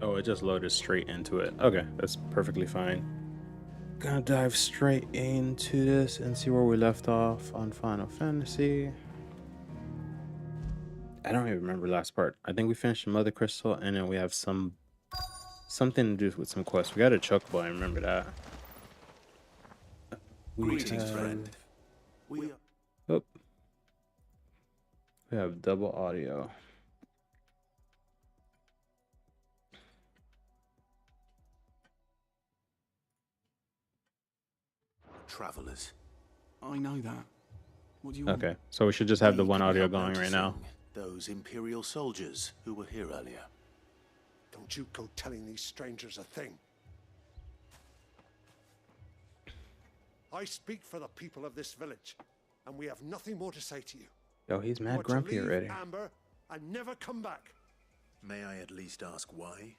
Oh, it just loaded straight into it. Okay, that's perfectly fine. Gonna dive straight into this and see where we left off on Final Fantasy. I don't even remember last part. I think we finished the Mother Crystal, and then we have something to do with some quests. We got a chocobo, I remember that. Greetings, friend. Oh, we have double audio. Travelers. I know that. What do you want? Okay, so we should just have the We one couldn't audio help going right now. noticing those Imperial soldiers who were here earlier. Don't you go telling these strangers a thing. I speak for the people of this village, and we have nothing more to say to you. Yo, he's mad But to grumpy leave already. Amber and never come back. May I at least ask why?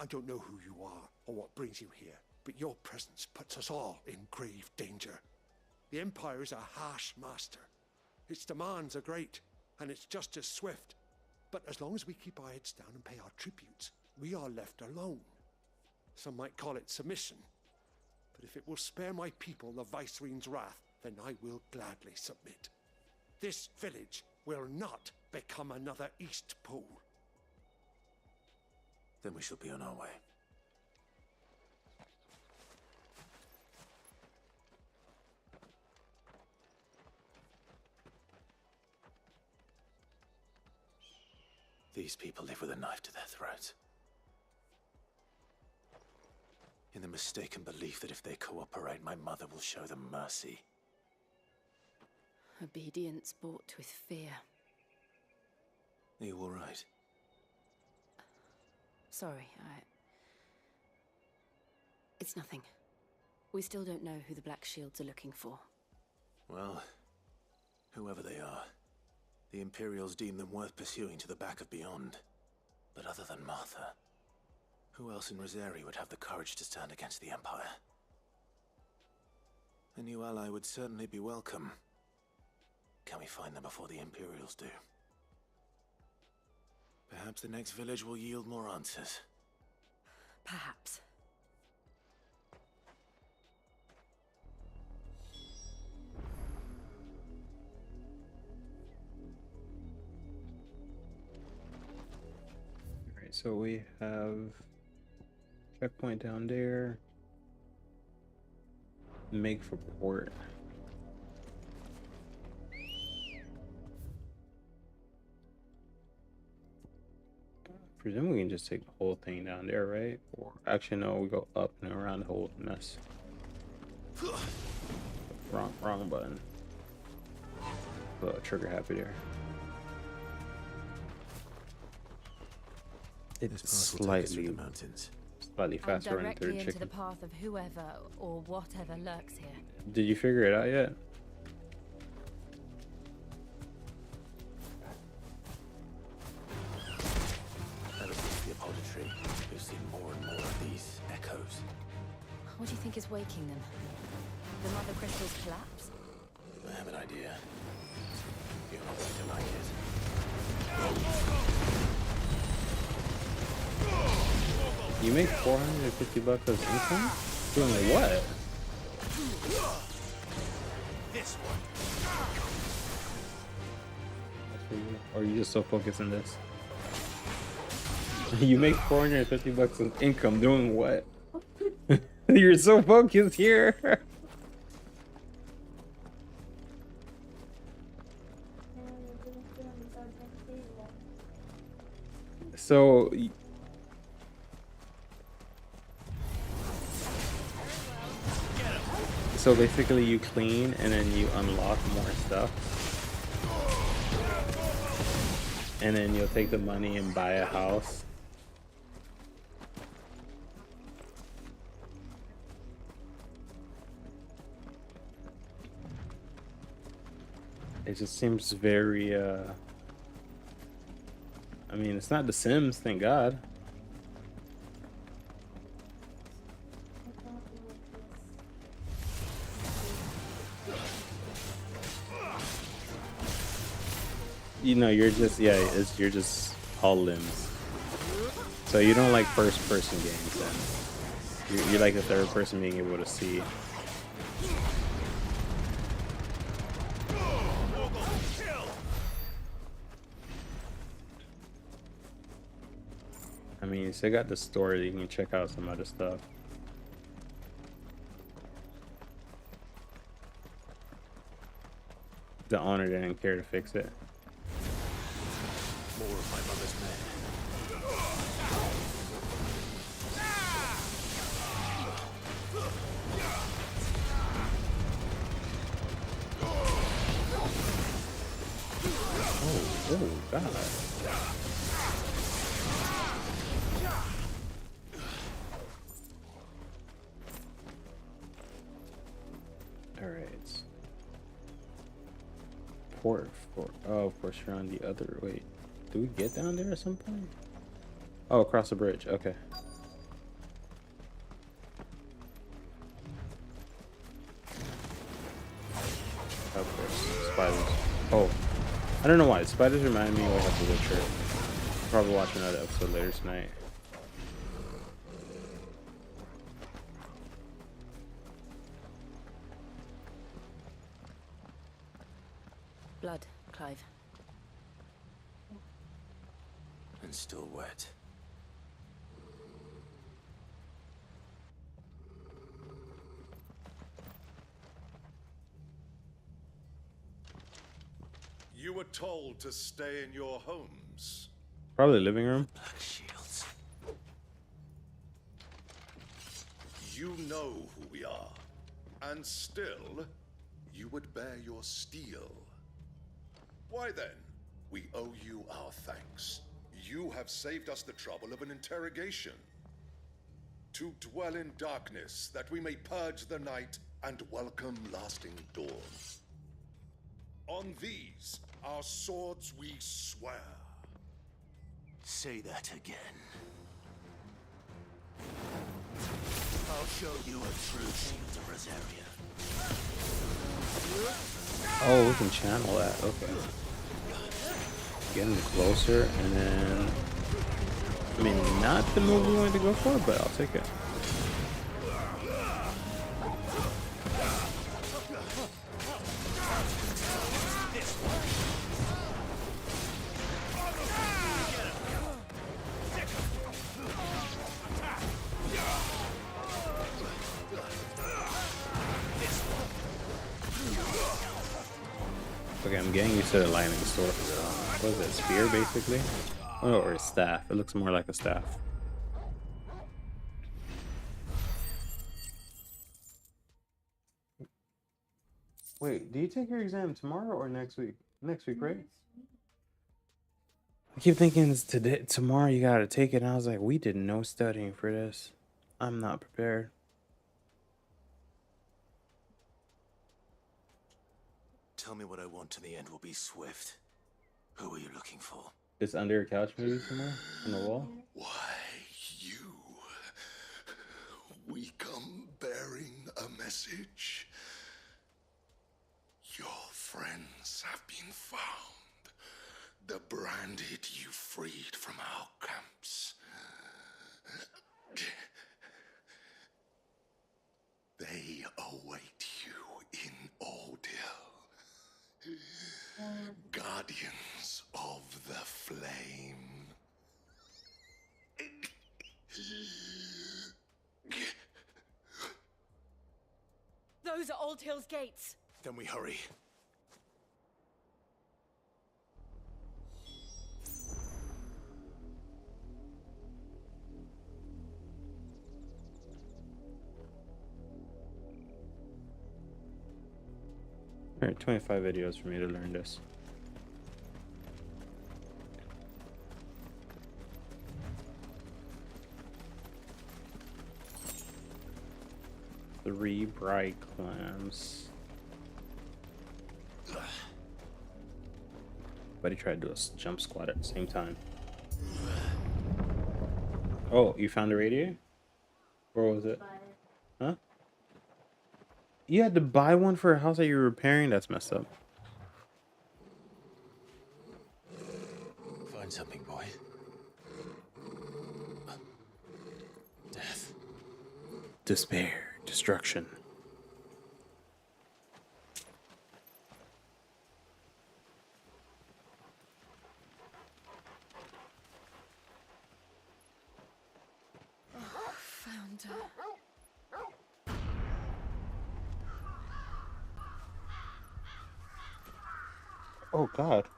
I don't know who you are or what brings you here, but your presence puts us all in grave danger. The Empire is a harsh master. Its demands are great, and its justice swift. But as long as we keep our heads down and pay our tributes, we are left alone. Some might call it submission. But if it will spare my people the Viceroy's wrath, then I will gladly submit. This village will not become another East Pole. Then we shall be on our way. These people live with a knife to their throats. In the mistaken belief that if they cooperate, my mother will show them mercy. Obedience bought with fear. Are you all right? Sorry, It's nothing. We still don't know who the Black Shields are looking for. Well, whoever they are, the Imperials deem them worth pursuing to the back of beyond. But other than Martha, who else in Rosari would have the courage to stand against the Empire? A new ally would certainly be welcome. Can we find them before the Imperials do? Perhaps the next village will yield more answers. Perhaps. Alright, so we have checkpoint down there. Make for port. Presume we can just take the whole thing down there, right? Or actually, no, we go up and around the whole mess. Wrong button. Trigger happy there. It's slightly faster on the directly third into chicken. the path of whoever or whatever lurks here. Did you figure it out yet? Ever since the auditory, we've seen more and more of these echoes. What do you think is waking them? The Mother Crystal's collapse? I have an idea. You're not going to like it. You make 450 bucks as income? Doing what? This one. Or are you just so focused on this? You make 450 bucks in income doing what? You're so focused here. So basically you clean and then you unlock more stuff. And then you'll take the money and buy a house. It just seems very I mean, it's not The Sims, thank God. You know, you're just, yeah, you're just all limbs. So you don't like first-person games then? You like the third person being able to see. I mean, you still got the story. You can check out some other stuff. The owner didn't care to fix it. More of my mother's men. Oh God. All right. Port for, oh, of course you're on the other, wait. Do we get down there at some point? Oh, across the bridge. Okay. Of course. Spiders. Oh. I don't know why. Spiders remind me of The Witcher. Probably watch another episode later tonight. Blood, Clive. And still wet. You were told to stay in your homes. Probably living room. Black shields. You know who we are. And still, you would bear your steel. Why then, we owe you our thanks. You have saved us the trouble of an interrogation. To dwell in darkness, that we may purge the night and welcome lasting dawn. On these, our swords we swear. Say that again. I'll show you a true shield of Rosaria. Oh, we can channel that. Okay. Getting closer, and then... I mean, not the move we wanted to go for, but I'll take it. Okay, I'm getting used to the lightning sword. What is it? Spear, basically? Oh, or a staff. It looks more like a staff. Wait, do you take your exam tomorrow or next week? Next week, right? I keep thinking it's today, tomorrow you gotta take it. And I was like, we did no studying for this. I'm not prepared. Tell me what I want and the end will be swift. Who are you looking for? It's under a couch maybe somewhere on the wall? Why, you? We come bearing a message. Your friends have been found. The branded you freed from our camps. They await you in Ordeal. Guardians of the Flame. Those are Old Hill's gates. Then we hurry. Alright, 25 videos for me to learn this. Three bright clams. Buddy tried to do a jump squat at the same time. Oh, you found the radiator? Where was it? Huh? You had to buy one for a house that you're repairing? That's messed up. Find something, boy. despair, destruction. Found her. Oh God.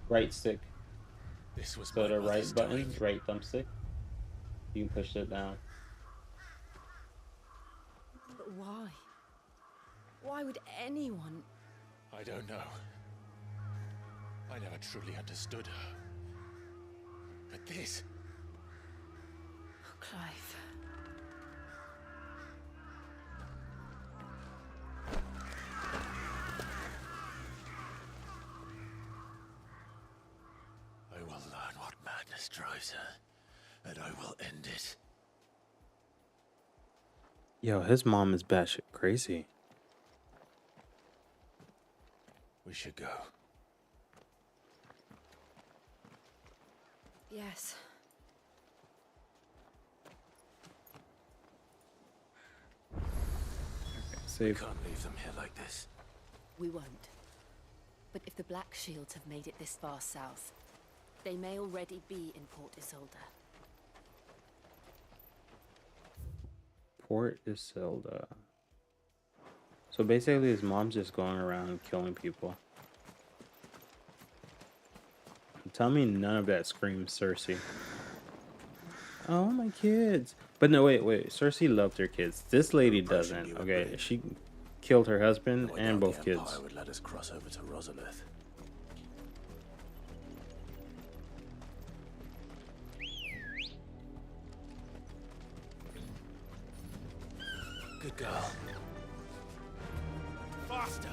Right stick. This was So my the mother's right button, doing. right thumbstick, you can push it down. But why? Why would anyone? I don't know. I never truly understood her. But this... Oh, Clive. I will learn what madness drives her, and I will end it. Yo, his mom is batshit crazy. We should go. Yes. We Save. can't leave them here like this. We won't. But if the Black Shields have made it this far south, they may already be in Port Isolde. Port Isolde. So basically, his mom's just going around killing people. Tell me none of that screams Cersei. Oh, my kids. But no, wait. Cersei loved her kids. This lady doesn't. Okay, she killed her husband and both The Empire kids. would let us cross over to Rosalith. Good girl. Faster!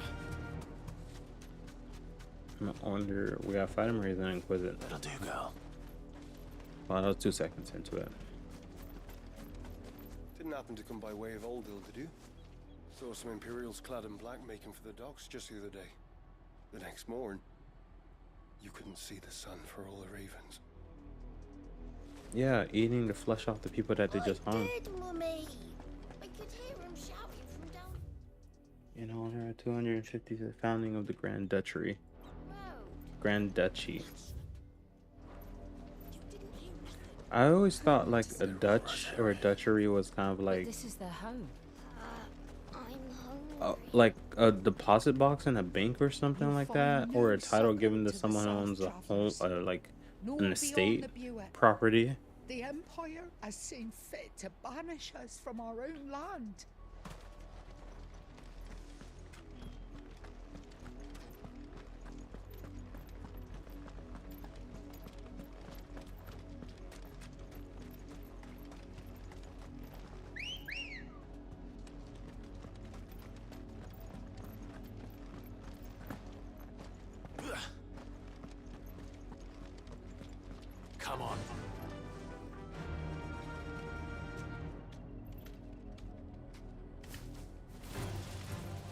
I wonder, we gotta fight him or he's gonna inquisitive. That'll do, girl. Well, that was 2 seconds into it. Didn't happen to come by way of Oldhill, did you? Saw some Imperials clad in black making for the docks just the other day. The next morn, you couldn't see the sun for all the ravens. Yeah, eating the flesh off the people that they just hung. I did, Mummy. I could hear him shouting from down In honor of 250th founding of the Grand Duchy. the road. Grand Duchy. You didn't hear nothing. I always thought like a Dutch or a Dutchery was kind of But like this is their home. I'm hungry. like a deposit box in a bank or something like that, or a title given to someone who owns a home, like an estate property. The Empire has seen fit to banish us from our own land. Come on.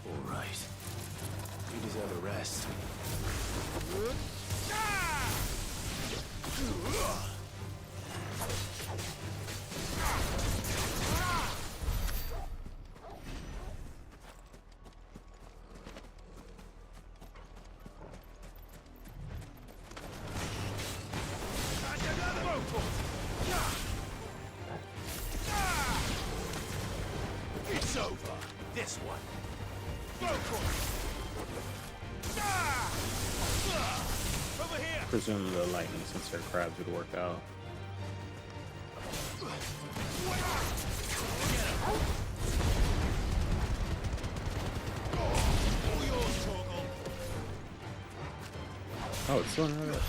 All right. You deserve a rest. It's over. This one. Over here. Presume the lightning sensor crabs would work out. All yours, Torgal. Oh, it's still another.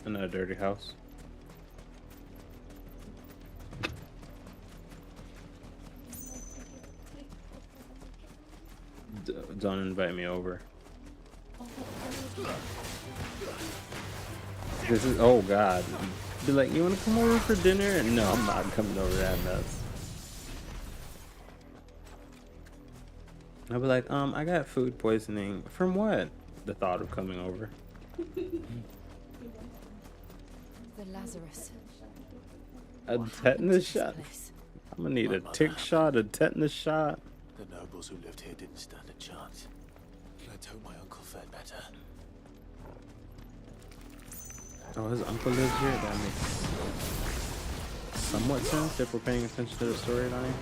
Another dirty house. don't invite me over. This is, oh god. Be like, you wanna come over for dinner? No, I'm not coming over that mess. I'll be like, I got food poisoning. From what? The thought of coming over. The Lazarus. A What happened to tetanus this shot? place? I'm gonna need My a mother tick happened. shot, a tetanus shot. The nobles who lived here didn't stand a chance. Let's hope my uncle fared better. Oh, his uncle lives here? That makes somewhat sense if we're paying attention to the storyline.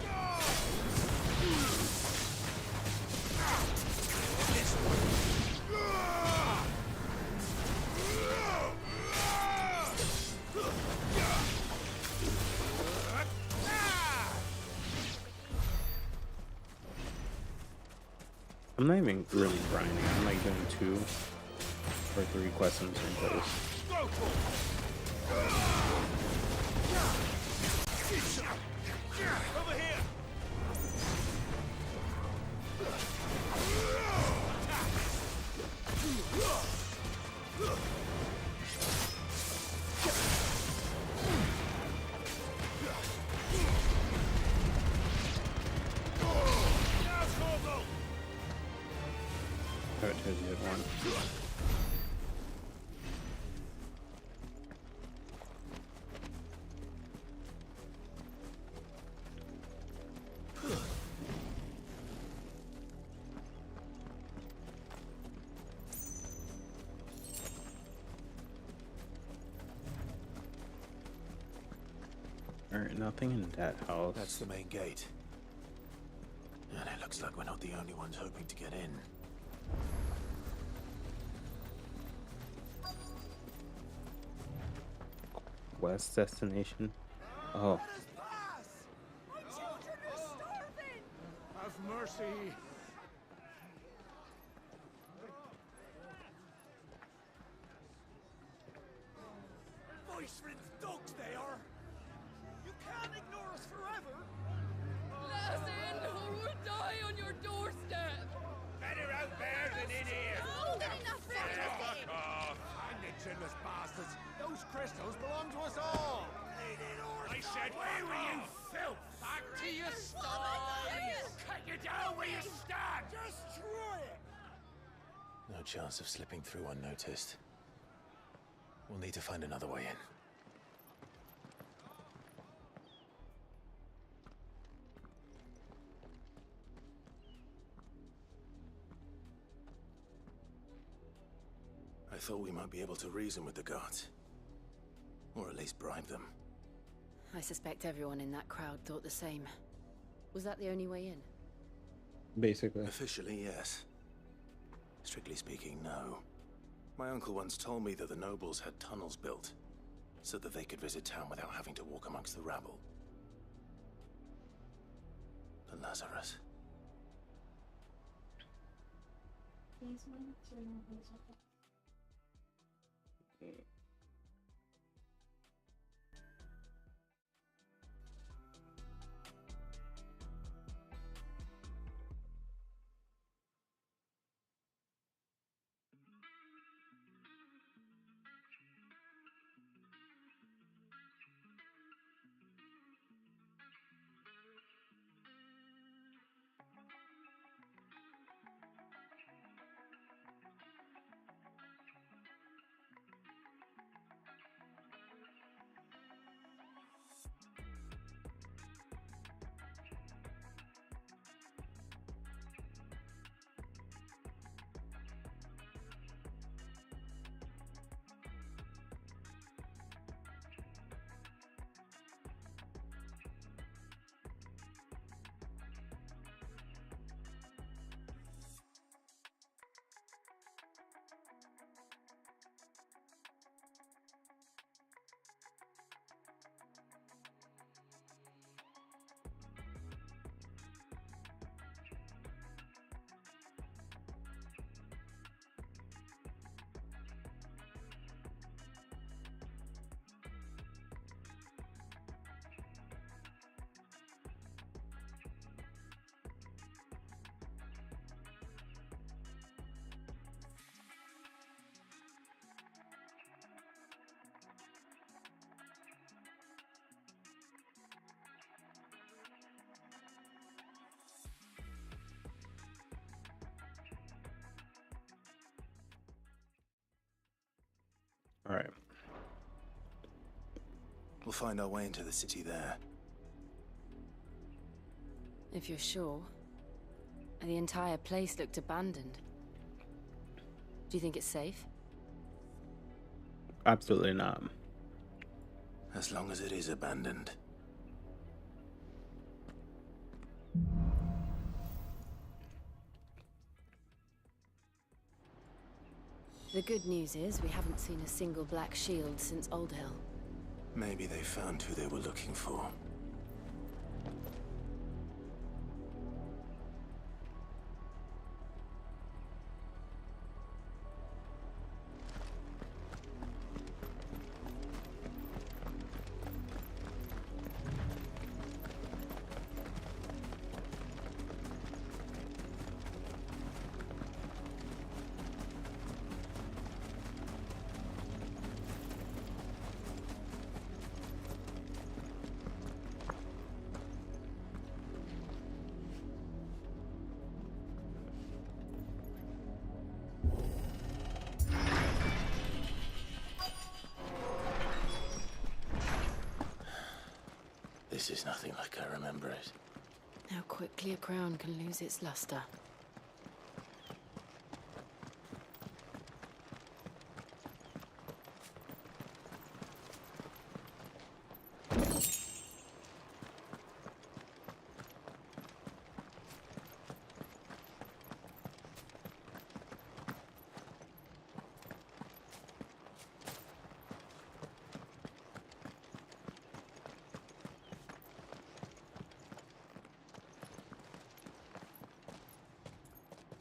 I'm not even really grinding. I'm like doing 2 or 3 quests in the same place. Over here! Oh, it tells you one. Alright, nothing in that house. That's the main gate. And it looks like we're not the only ones hoping to get in. West destination. Oh, My children are starving! Have mercy! Voice-ridden dogs they are! You can't ignore us forever! Let us in, or we'll die on your doorstep! Better out there than in here! More than enough for everything! off! And the chinless bastards! Those crystals belong to us all! I said, where were you, filth? Back to your stall! Cut you down where you stand! Destroy it! No chance of slipping through unnoticed. We'll need to find another way in. I thought we might be able to reason with the guards. Or at least bribe them. I suspect everyone in that crowd thought the same. Was that the only way in? basically. Officially, yes. Strictly speaking, no. My uncle once told me that the nobles had tunnels built, so that they could visit town without having to walk amongst the rabble. The Lazarus. Alright. We'll find our way into the city there. If you're sure. The entire place looked abandoned. Do you think it's safe? Absolutely not. As long as it is abandoned. The good news is we haven't seen a single black shield since Old Hill. Maybe they found who they were looking for. This is nothing like I remember it. How quickly a crown can lose its luster.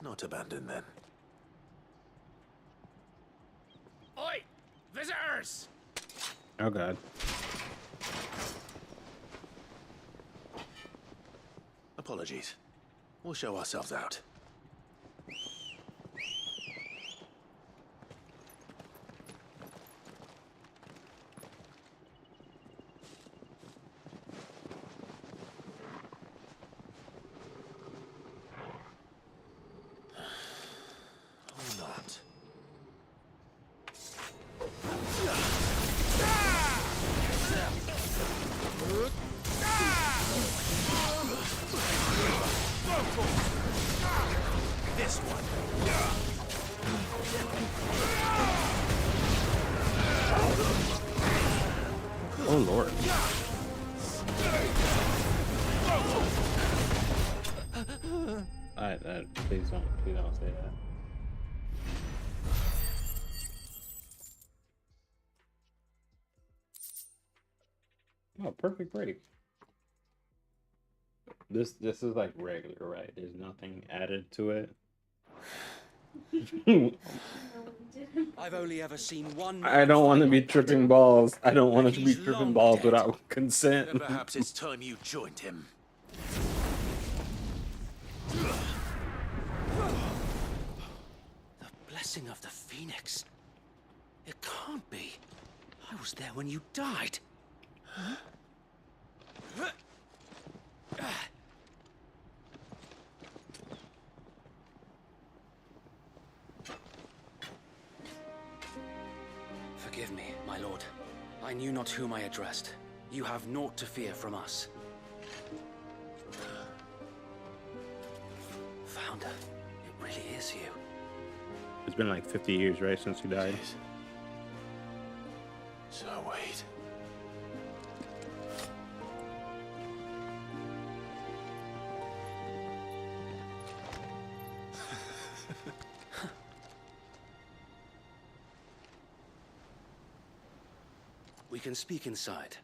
Not abandoned then. Oi! Visitors! Oh god. Apologies. We'll show ourselves out. Or not. This one. Oh lord. Please don't say that. Oh, perfect break. This is like regular, right? There's nothing added to it. I've only ever seen one. I don't want to be tripping balls. I don't want to be He's tripping long balls dead. without consent. Then perhaps it's time you joined him. The blessing of the Phoenix. It can't be. I was there when you died. Forgive me, my lord. I knew not whom I addressed. You have naught to fear from us. Founder, it really is you. It's been like 50 years, right, since he died. Yes. So wait. We can speak inside.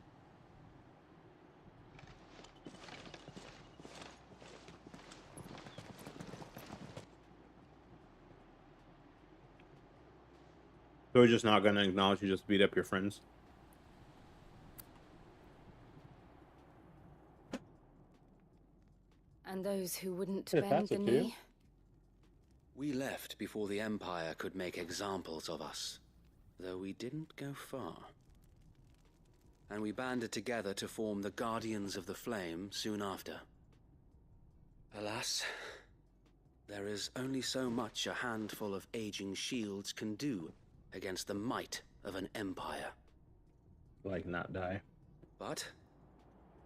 So we're just not gonna acknowledge you just beat up your friends. And those who wouldn't Yeah, bend pass the it to you. knee? We left before the Empire could make examples of us, though we didn't go far. And we banded together to form the Guardians of the Flame soon after. Alas, there is only so much a handful of aging shields can do against the might of an empire. Like, not die. But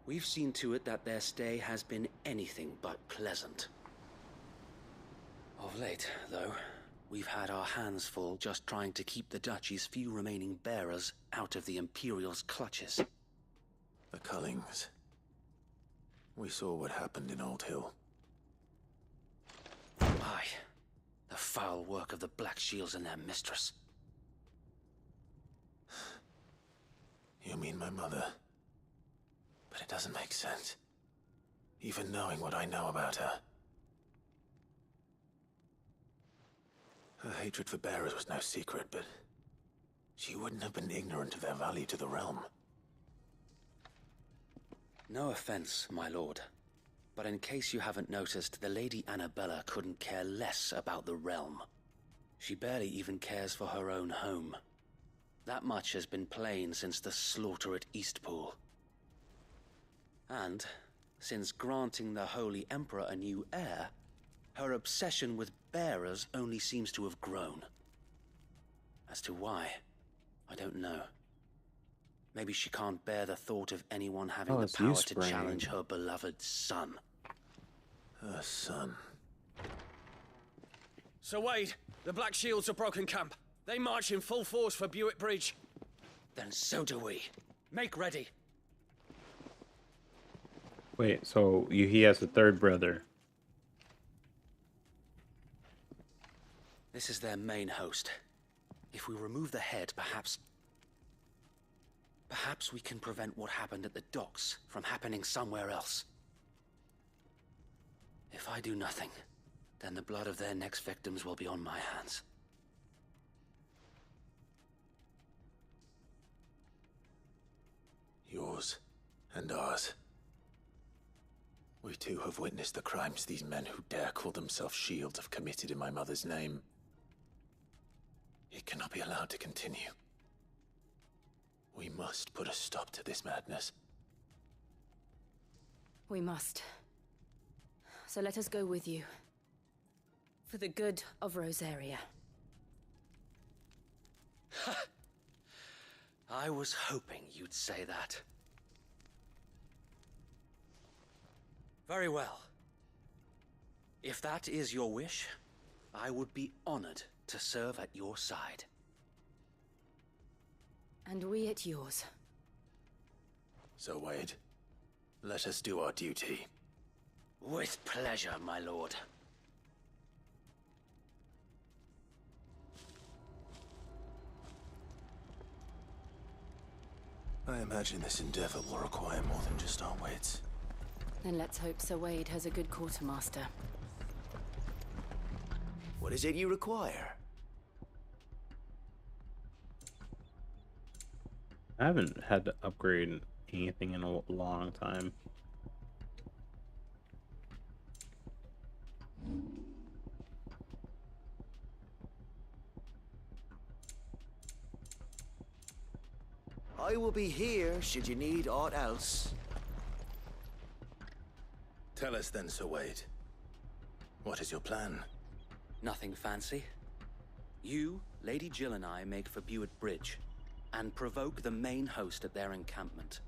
we've seen to it that their stay has been anything but pleasant. Of late, though, we've had our hands full just trying to keep the Duchy's few remaining bearers out of the Imperial's clutches. The Cullings. We saw what happened in Old Hill. Aye. The foul work of the Black Shields and their mistress. You mean my mother? But it doesn't make sense. Even knowing what I know about her. Her hatred for bearers was no secret, but she wouldn't have been ignorant of their value to the realm. No offense, my lord. But in case you haven't noticed, the Lady Annabella couldn't care less about the realm. She barely even cares for her own home. That much has been plain since the slaughter at Eastpool. And, since granting the Holy Emperor a new heir, her obsession with bearers only seems to have grown. As to why, I don't know. Maybe she can't bear the thought of anyone having the power to challenge her beloved son. Her son. Sir Wade, the Black Shields have broken camp. They march in full force for Buick Bridge. Then so do we. Make ready. Wait, so he has a third brother. This is their main host. If we remove the head, perhaps we can prevent what happened at the docks from happening somewhere else. If I do nothing, then the blood of their next victims will be on my hands. Yours and ours. We too have witnessed the crimes these men who dare call themselves shields have committed in my mother's name. It cannot be allowed to continue. We must put a stop to this madness. We must. So let us go with you. For the good of Rosaria. I was hoping you'd say that. Very well. If that is your wish, I would be honored to serve at your side. And we at yours. So, Wade, let us do our duty. With pleasure, my lord. I imagine this endeavor will require more than just our wits. Then let's hope Sir Wade has a good quartermaster. What is it you require? I haven't had to upgrade anything in a long time. I will be here should you need aught else. Tell us then, Sir Wade. What is your plan? Nothing fancy. You, Lady Jill and I make for Buick Bridge and provoke the main host at their encampment.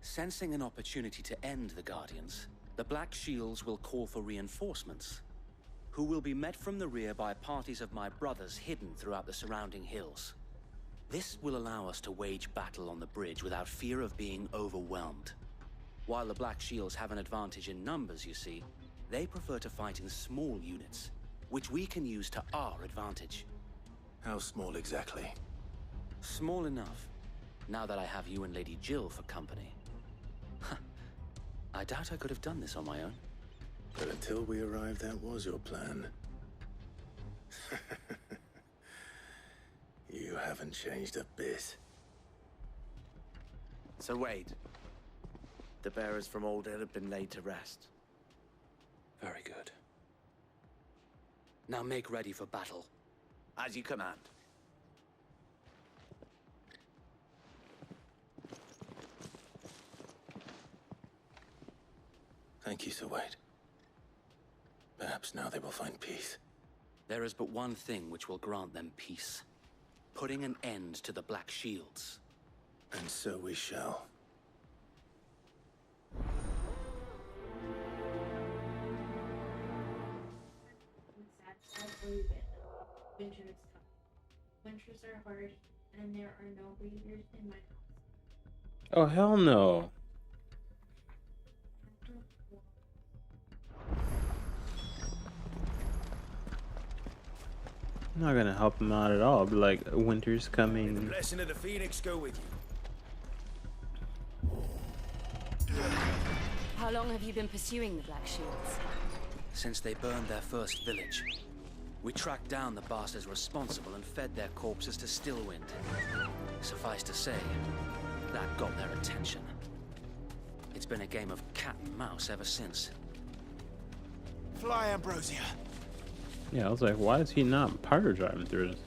Sensing an opportunity to end the Guardians, the Black Shields will call for reinforcements, who will be met from the rear by parties of my brothers hidden throughout the surrounding hills. This will allow us to wage battle on the bridge without fear of being overwhelmed. While the Black Shields have an advantage in numbers, you see, they prefer to fight in small units, which we can use to our advantage. How small exactly? Small enough, now that I have you and Lady Jill for company. I doubt I could have done this on my own. But until we arrived, that was your plan. You haven't changed a bit. Sir Wade, the bearers from Old Hill have been laid to rest. Very good. Now make ready for battle. As you command. Thank you, Sir Wade. Perhaps now they will find peace. There is but one thing which will grant them peace. putting an end to the Black Shields. And so we shall. Winter is tough. Winters are hard, and there are no breathers in my house. Oh, hell no. I'm not gonna help him out at all. I'll be like, winter's May the coming. blessing of the Phoenix go with you. How long have you been pursuing the Black Shields? Since they burned their first village, we tracked down the bastards responsible and fed their corpses to Stillwind. Suffice to say, that got their attention. It's been a game of cat and mouse ever since. Fly, Ambrosia. Yeah, I was like, why is he not power driving through this?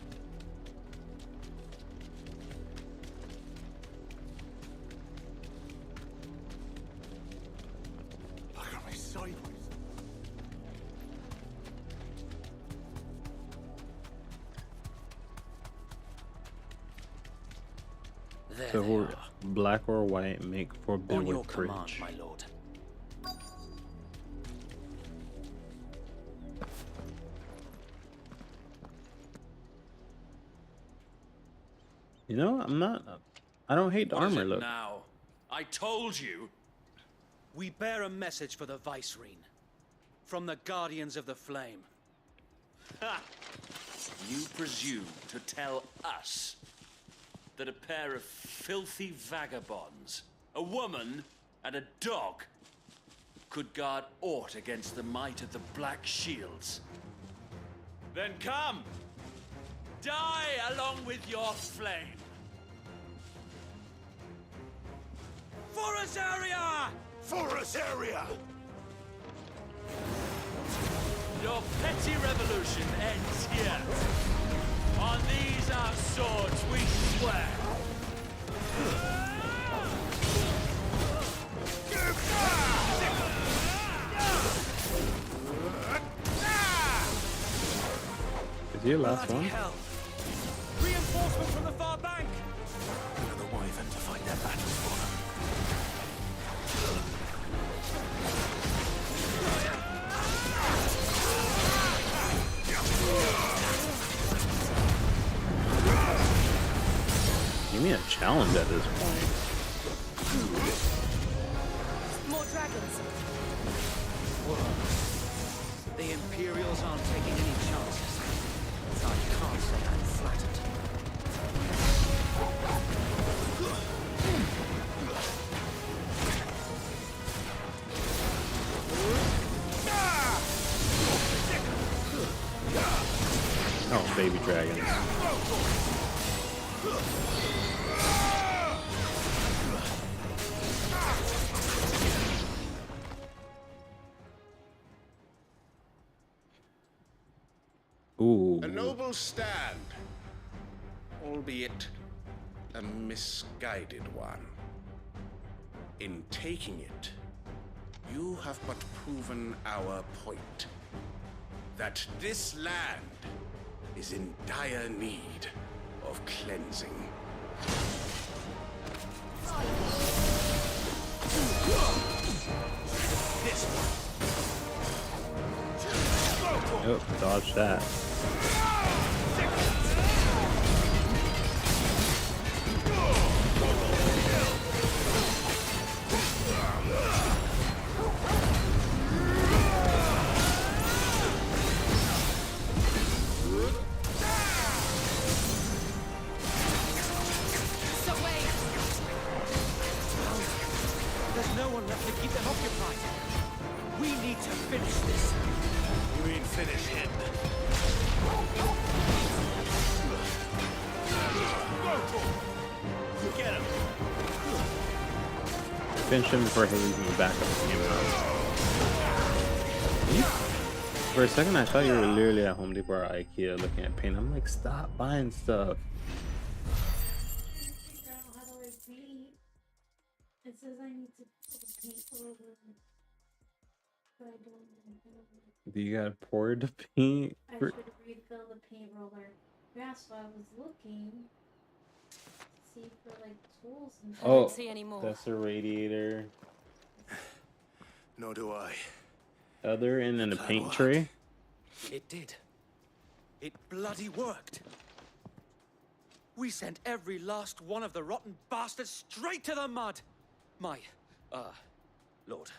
Look at me sideways. There So they we're are. black or white, make for On your Billwick command, Bridge. my lord. You know, I don't hate the What is armor it look. now? I told you. We bear a message for the Vicereine. From the Guardians of the Flame. Ha! You presume to tell us that a pair of filthy vagabonds, a woman and a dog, could guard aught against the might of the Black Shields? Then come! Die along with your flame! For us, area! For us, area! Your petty revolution ends here. On these our swords we swear. Is he the last one? Hell. Reinforcement from the far bank. Another wyvern to fight their battles for them. Give me a challenge at this point. More dragons. The Imperials aren't taking any chances. So I can't say I'm flattered. Oh, baby dragons. Ooh. A noble stand, albeit a misguided one. In taking it, you have but proven our point. That this land is in dire need of cleansing. This one. Oh, dodge that. There's no one left to keep them occupied. We need to finish this. You mean finish him? Get him. Finish him before he leaves me back up the game out. For a second, I thought you were literally at Home Depot or IKEA looking at paint. I'm like, stop buying stuff. Figure out how to like paint. It says I need to put a paint roller, but I don't know how to. Do you got poured the paint? I For... should refill the paint roller. Yeah, so I was looking to see for like tools and I don't Oh, see any more. that's a radiator. Nor do I. Other and then a Plan paint worked. tray. It did. It bloody worked. We sent every last one of the rotten bastards straight to the mud. My, Lord,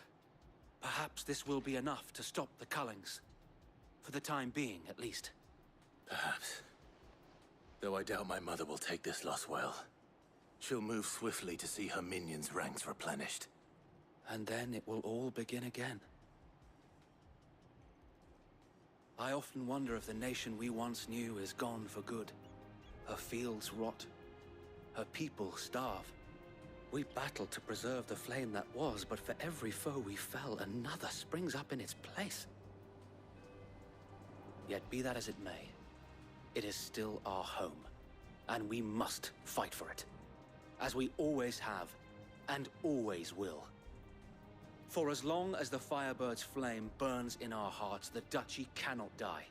perhaps this will be enough to stop the Cullings. For the time being, at least. Perhaps. Though I doubt my mother will take this loss well. She'll move swiftly to see her minions' ranks replenished. And then it will all begin again. I often wonder if the nation we once knew is gone for good. Her fields rot. Her people starve. We battled to preserve the flame that was, but for every foe we fell, another springs up in its place. Yet be that as it may, it is still our home, and we must fight for it, as we always have, and always will. For as long as the Firebird's flame burns in our hearts, the Duchy cannot die.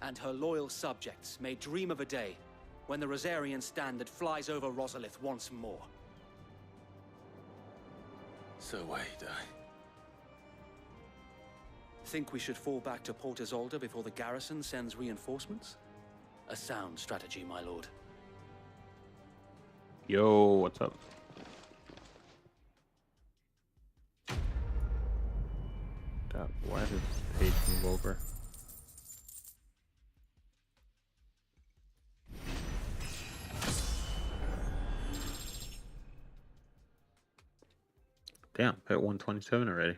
And her loyal subjects may dream of a day when the Rosarian standard flies over Rosalith once more. So wait, Think we should fall back to Port Isolde before the garrison sends reinforcements? A sound strategy, my lord. Yo, what's up? Why did the page move over? Damn, hit 127 already.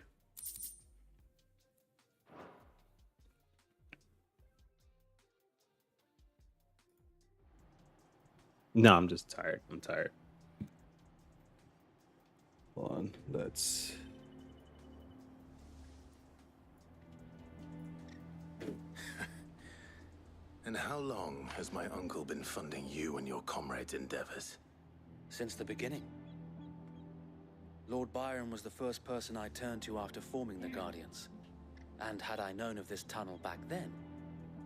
No, I'm just tired. I'm tired. Hold on, let's... And how long has my uncle been funding you and your comrades' endeavors? Since the beginning. Lord Byron was the first person I turned to after forming the Guardians. And had I known of this tunnel back then,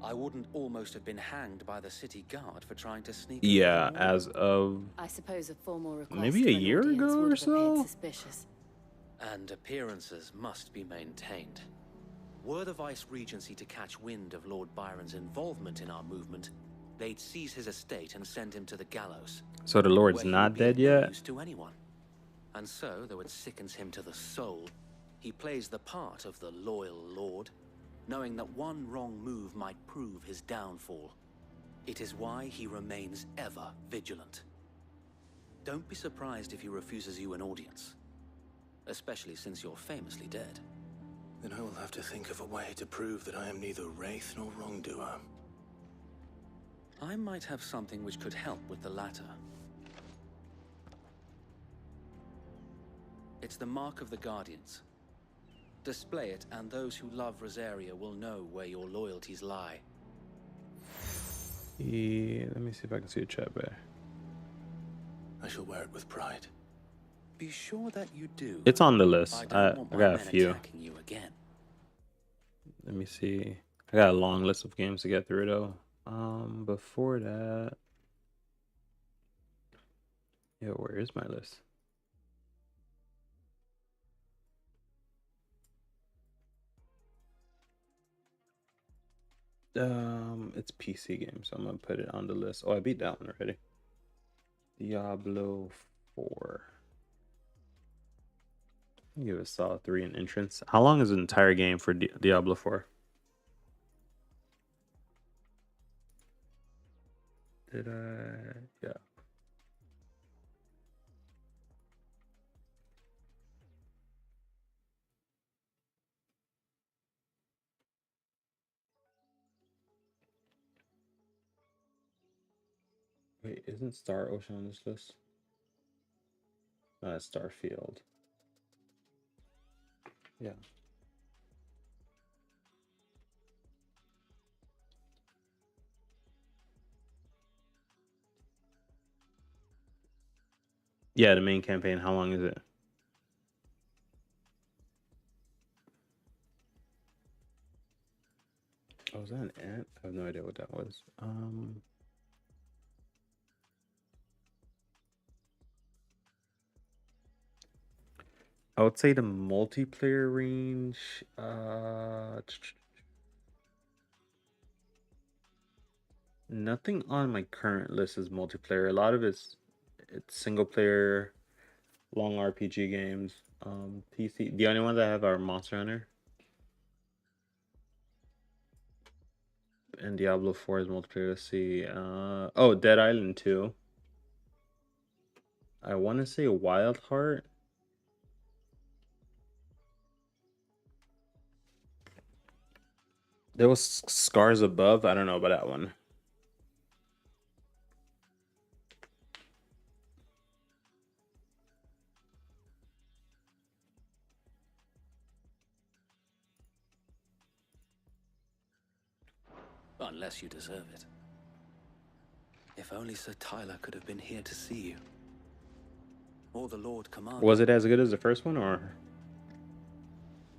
I wouldn't almost have been hanged by the city guard for trying to sneak. Yeah, as of I suppose a formal request maybe a for an year audience ago would or have appeared so. suspicious. And appearances must be maintained. Were the Vice Regency to catch wind of Lord Byron's involvement in our movement, they'd seize his estate and send him to the gallows. So the Lord's where he not would be dead of no yet? use to anyone. And so, though it sickens him to the soul, he plays the part of the loyal Lord, knowing that one wrong move might prove his downfall. It is why he remains ever vigilant. Don't be surprised if he refuses you an audience, especially since you're famously dead. Then I will have to think of a way to prove that I am neither wraith nor wrongdoer. I might have something which could help with the latter. It's the mark of the Guardians. Display it, and those who love Rosaria will know where your loyalties lie. Yeah, let me see if I can see a chat back. I shall wear it with pride. Be sure that you do. It's on the list. I don't want my got a men few. attacking you again. Let me see. I got a long list of games to get through though. Before that, yo, where is my list? It's PC game, so I'm gonna put it on the list. Oh, I beat that one already. Diablo 4. I'll give it a solid 3 in entrance. How long is the entire game for Diablo 4? Did I? Yeah. Wait, isn't Star Ocean on this list? Starfield. Yeah. Yeah, the main campaign. How long is it? Oh, was that an ant? I have no idea what that was. I would say the multiplayer range. Nothing on my current list is multiplayer. A lot of it's single player, long RPG games. PC. The only ones I have are Monster Hunter and Diablo 4 is multiplayer. Let's see. Oh, Dead Island 2. I want to say Wild Heart. There was Scars Above. I don't know about that one. Unless you deserve it. If only Sir Tyler could have been here to see you. Or the Lord Commander. Was it as good as the first one, or?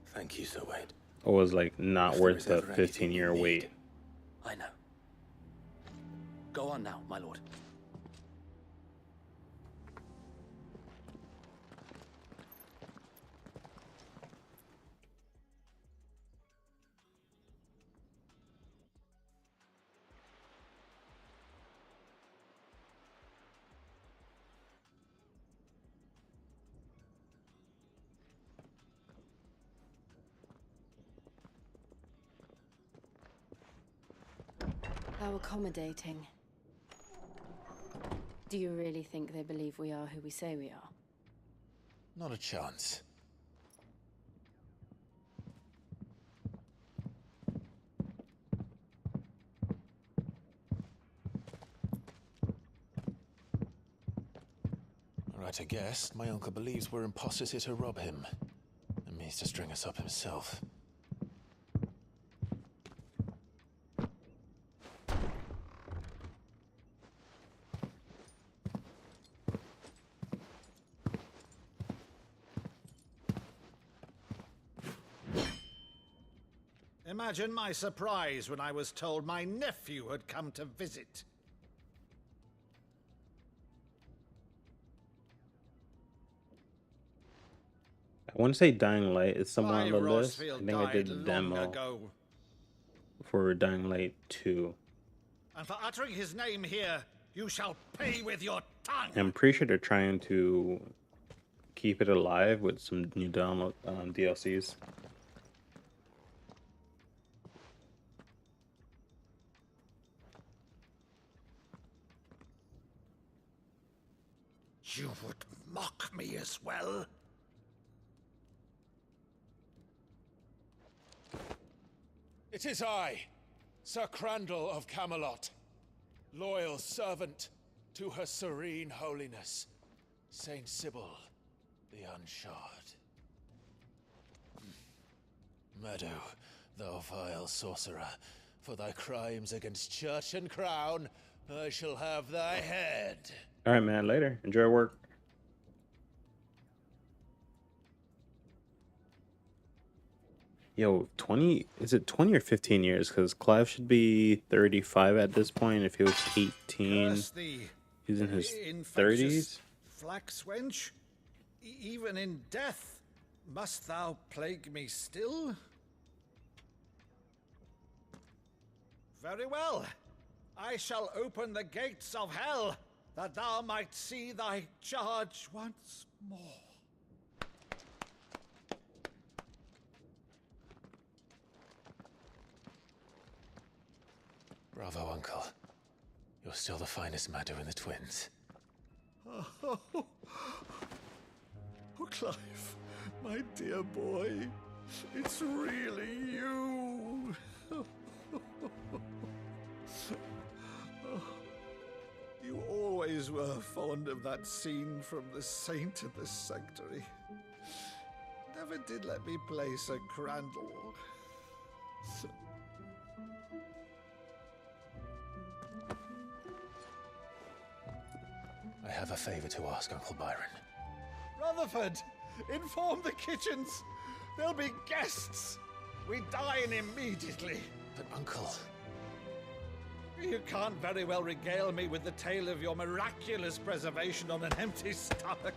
Thank you, Sir Wade. Or was like not If worth there the is ever anything 15-year you wait? need. I know. Go on now, my lord. How accommodating. Do you really think they believe we are who we say we are? Not a chance. Right, I guess. My uncle believes we're imposters here to rob him. And means to string us up himself. Imagine my surprise when I was told my nephew had come to visit. I want to say Dying Light is somewhere on the list. I Rossfield think I did the died demo long ago. for Dying Light 2. And for uttering his name here, you shall pay with your tongue. I'm pretty sure they're trying to keep it alive with some new download DLCs. You would mock me as well? It is I, Sir Crandall of Camelot, loyal servant to her serene holiness, Saint Sybil the Unshod. Meadow, thou vile sorcerer, for thy crimes against church and crown, I shall have thy head. All right, man. Later. Enjoy work. Yo, 20, is it 20 or 15 years? Because Clive should be 35 at this point. If he was 18, he's in his 30s. Flax wench, even in death, must thou plague me still? Very well. I shall open the gates of hell, that thou might see thy charge once more. Bravo, Uncle. You're still the finest Meadow in the twins. Oh, Clive, my dear boy, it's really you. You always were fond of that scene from The Saint of the Sanctuary. Never did let me play Sir Crandall. I have a favor to ask, Uncle Byron. Rutherford, inform the kitchens. There'll be guests. We dine immediately. But, Uncle... You can't very well regale me with the tale of your miraculous preservation on an empty stomach.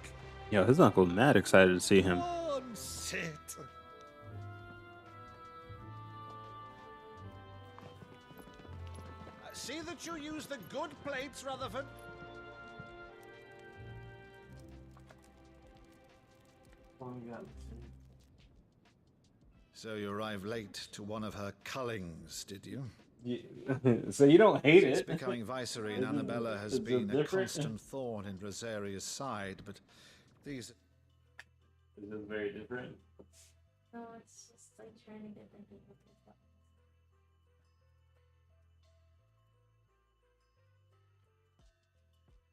Yo, his uncle mad excited to see him. Oh, That's it. See that you use the good plates, Rutherford. So you arrived late to one of her cullings, did you? So you don't hate Since it. becoming Vicereine, Annabella has been a constant thorn in Rosaria's side, but these... Is this very different? No, it's just like trying to get them people to stop.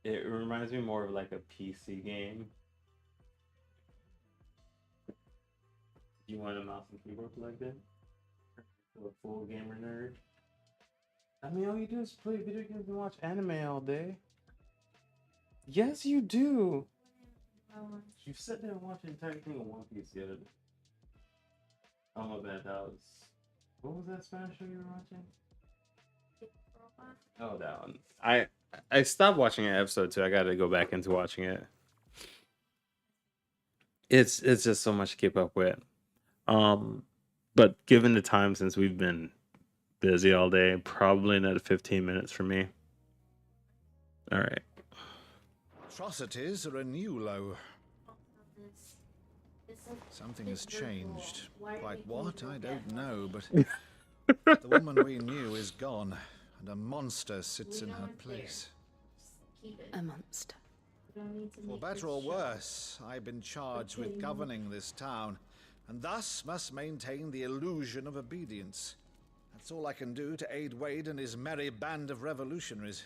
It reminds me more of like a PC game. You want a mouse and keyboard like that? A full gamer nerd? I mean, all you do is play video games and watch anime all day. Yes, you do. You sat there and watched the entire thing of One Piece the other day. Oh my bad, that was... What was that Spanish show you were watching? Oh, that one. I stopped watching an episode 2. I got to go back into watching it. It's just so much to keep up with. But given the time since we've been busy all day, probably another 15 minutes for me. All right. Atrocities are a new low. Something has changed. Quite what, I don't know, but the woman we knew is gone, and a monster sits in her place. A monster. For better or worse, I've been charged with governing this town, and thus must maintain the illusion of obedience. That's all I can do to aid Wade and his merry band of revolutionaries.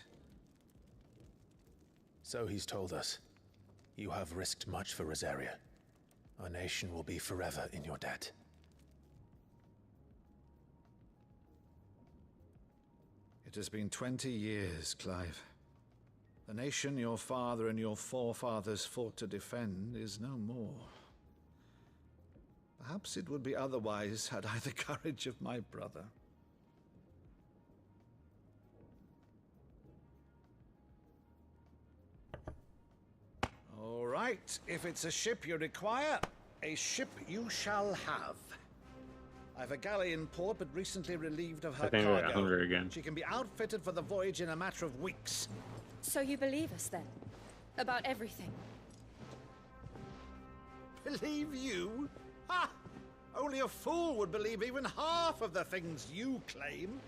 So he's told us. You have risked much for Rosaria. Our nation will be forever in your debt. It has been 20 years, Clive. The nation your father and your forefathers fought to defend is no more. Perhaps it would be otherwise had I the courage of my brother. All right, if it's a ship you require, a ship you shall have. I've a galley in port, but recently relieved of her I think we're cargo. hungry again. She can be outfitted for the voyage in a matter of weeks. So you believe us then? About everything? Believe you? Ha! Only a fool would believe even half of the things you claim.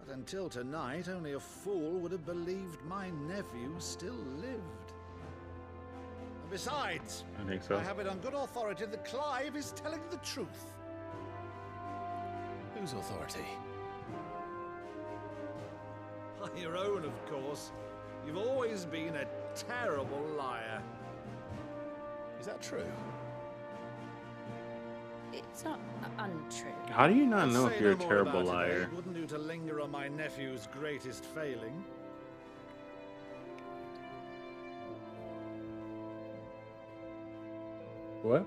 But until tonight, only a fool would have believed my nephew still lived. And besides, I think so. I have it on good authority that Clive is telling the truth. Whose authority? Your own, of course. You've always been a terrible liar. Is that true? It's not untrue. How do you not Let's know say if you're a no more terrible about it, liar? It wouldn't do to linger on my nephew's greatest failing. What?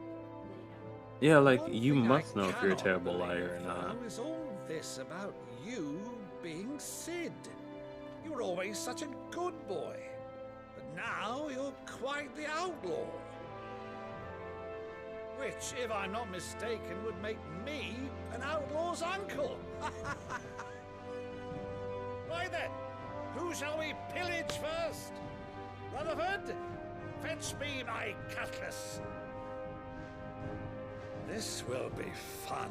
Yeah, like, One you thing must I know if you're a cannot terrible believe, liar or not. though, is all this about you being Sid. You were always such a good boy, but now you're quite the outlaw. Which, if I'm not mistaken, would make me an outlaw's uncle. Right then, who shall we pillage first? Rutherford, fetch me my cutlass. This will be fun.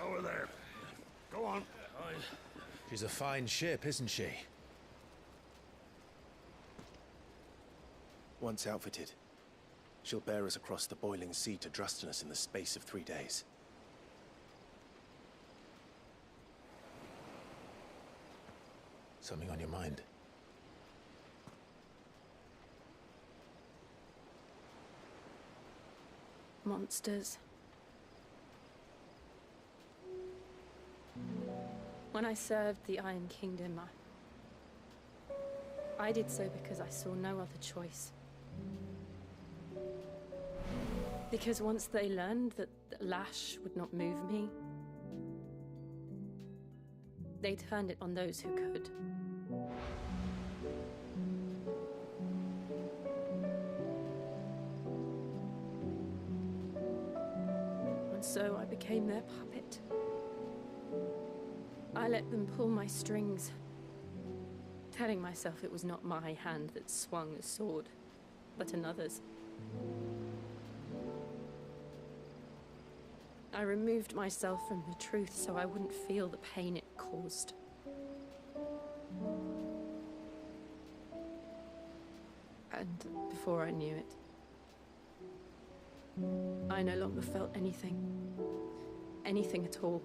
Over there. Go on. She's a fine ship, isn't she? Once outfitted, she'll bear us across the boiling sea to Drustinus in the space of 3 days. Something on your mind? Monsters. When I served the Iron Kingdom, I did so because I saw no other choice. Because once they learned that the lash would not move me, they turned it on those who could. And so I became their puppet. I let them pull my strings, telling myself it was not my hand that swung the sword, but another's. I removed myself from the truth so I wouldn't feel the pain it caused. And before I knew it, I no longer felt anything. Anything at all.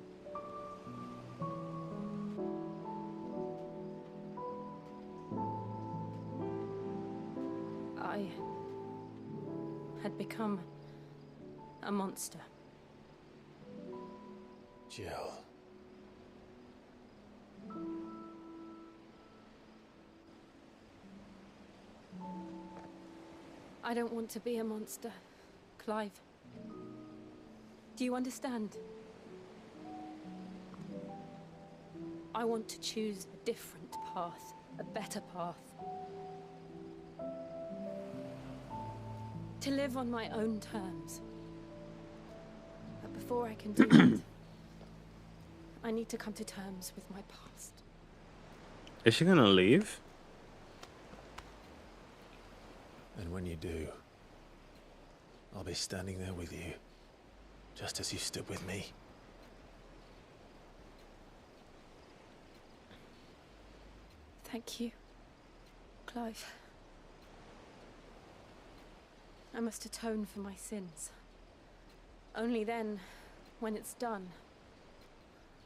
I had become a monster. Jill. I don't want to be a monster, Clive. Do you understand? I want to choose a different path, a better path. To live on my own terms. But before I can do that, I need to come to terms with my past. Is she gonna leave? And when you do, I'll be standing there with you, just as you stood with me. Thank you, Clive. I must atone for my sins. Only then, when it's done,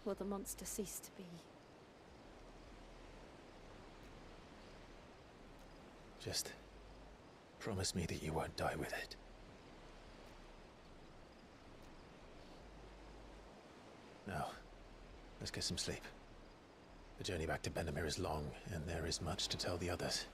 will the monster cease to be. Just promise me that you won't die with it. Now, let's get some sleep. The journey back to Benamir is long, and there is much to tell the others.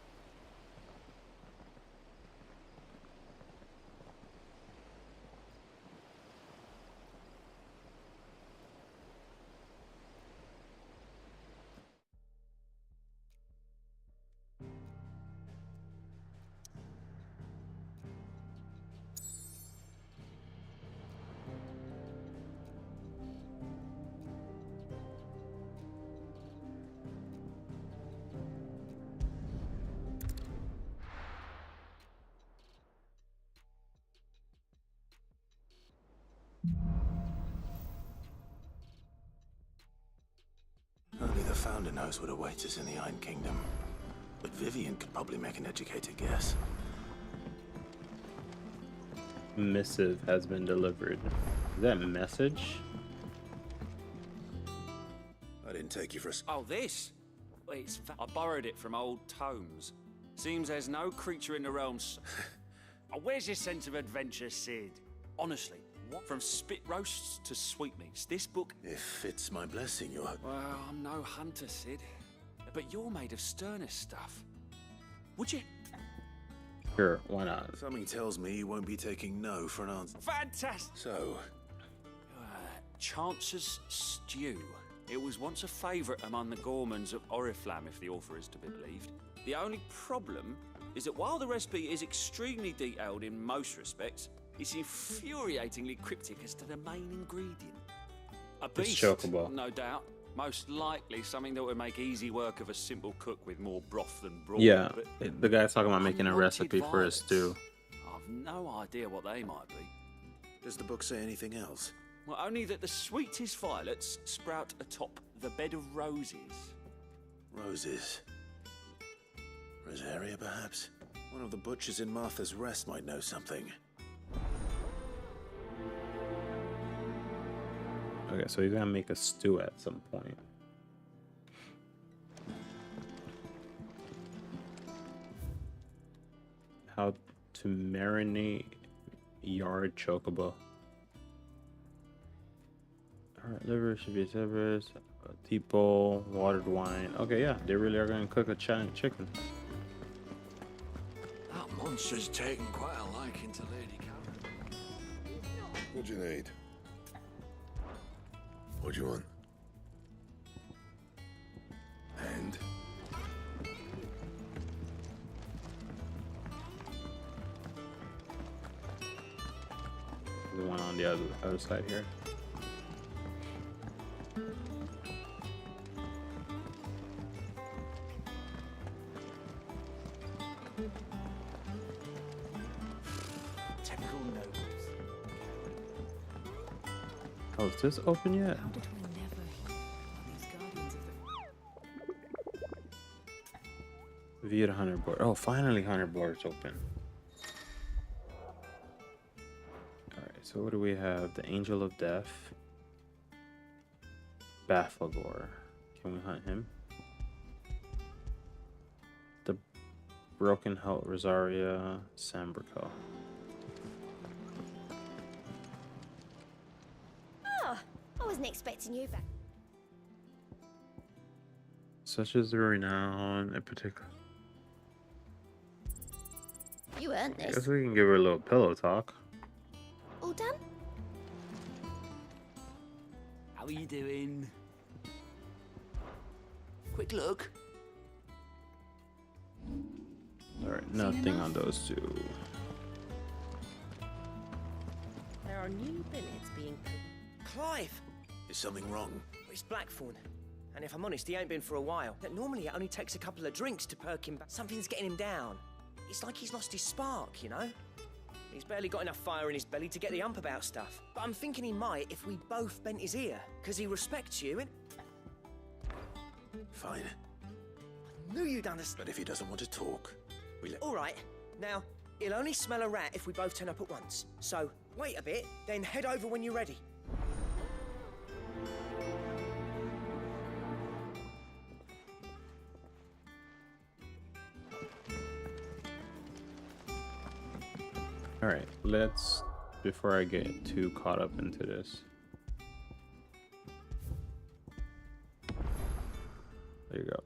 Only the Founder knows what awaits us in the Iron Kingdom. But Vivian could probably make an educated guess. Missive has been delivered. Is that message? I didn't take you for a... Oh, this? I borrowed it from old tomes. Seems there's no creature in the realms... Oh, where's your sense of adventure, Sid? Honestly, what? From spit roasts to sweetmeats, this book... If it's my blessing, you're... Well, I'm no hunter, Sid. But you're made of sterner stuff. Would you? Sure, why not? Something tells me you won't be taking no for an answer. Fantastic! So... Chance's Stew. It was once a favourite among the gourmands of Oriflamme, if the author is to be believed. The only problem is that while the recipe is extremely detailed in most respects, it's infuriatingly cryptic as to the main ingredient. A beast, It's chocobo. no doubt. Most likely something that would make easy work of a simple cook with more broth than broth. Yeah, but the guy's talking about making a unwanted recipe for his violets. stew. I've no idea what they might be. Does the book say anything else? Well, only that the sweetest violets sprout atop the bed of roses. Roses. Rosaria, perhaps? One of the butchers in Martha's Rest might know something. Okay, so he's gonna make a stew at some point. How to marinate yard chocobo. Alright, liver should be separate. Deep bowl, watered wine. Okay, yeah, they really are gonna cook a giant chicken. monster's taken quite a liking to Lady Karen. What do you need? What do you want? And? The one on the other side here. Typical nobles. Oh, is this open yet? How did we never hear about these guardians of the... Via the Hunter board. Oh, finally Hunter board's open. Alright, so what do we have? The Angel of Death. Bafflegor. Can we hunt him? The Broken Heart Rosaria Sambrico. Oh, I wasn't expecting you back. Such as the renown in particular. You earned I this. guess we can give her a little pillow talk. All done? How are you doing? Quick look. Alright, nothing on those two. There are new billets being put. Clive! Is something wrong? It's Blackthorn. And if I'm honest, he ain't been for a while. Normally, it only takes a couple of drinks to perk him back. Something's getting him down. It's like he's lost his spark, you know? He's barely got enough fire in his belly to get the ump about stuff. But I'm thinking he might if we both bent his ear. Because he respects you, and... Fine. I knew you'd understand. But if he doesn't want to talk, we let... All right. Now, he'll only smell a rat if we both turn up at once. So, wait a bit, then head over when you're ready. Alright, let's, before I get too caught up into this. There you go.